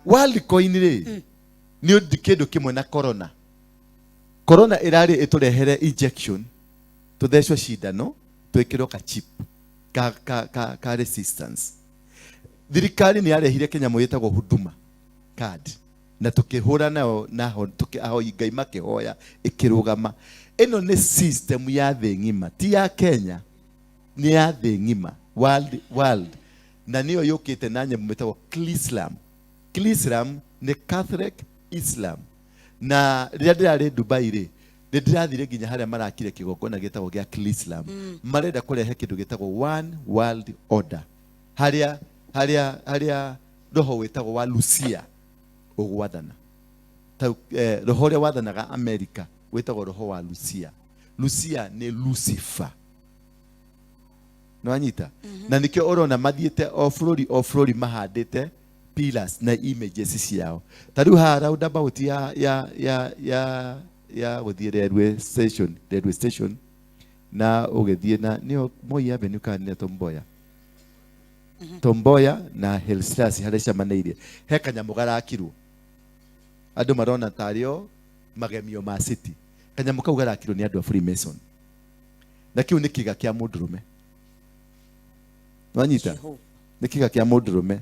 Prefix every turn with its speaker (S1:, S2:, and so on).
S1: Worldcoin ri ni undi kindu kimwe na corona. Corona irari iturehere injection tuthecwo cindano twikirwo ka chip ka resistance. Thirikari ni yarehire kinyamu yitagwo huduma card na tukihura nayo naho tukiaho Ngai makihoya ikirugama. Ino ni system ya thĩ ng'ima, ti ya Kenya, ni ya thĩ ng'ima, world na niyo yukite na nyamũ metagwo Islam. Islam ni Catholic Islam. Na rĩrĩa ndĩrarĩ Dubai rĩ, ndĩrathire nginya harĩa marakire kĩgongona gĩtagwo gĩa Islam. Marenda kũrehe kĩndũ gĩtagwo one world order. Harĩa roho wĩtagwo wa Lucia ũgwathana. Roho ũrĩa wathanaga America wĩtagwo roho wa Lucia. Lucia ni Lucifer. No anyita? Na nikio urona mathiete o bũrũri mahandĩte pillars na images ciao. Tariu ha roundabout ya guthie railway station na ugithie na nio Moi Avenue kana Tomboya. Tomboya na Hillstars harĩa camanĩirie. He kanyamu garakirwo. Andũ marona tario magemio ma city. Kanyamu kau garakirwo ni andũ a Freemason. Na kiu ni kiga kia mũndũrũme. Wanyita? Ni kiga kia mũndũrũme.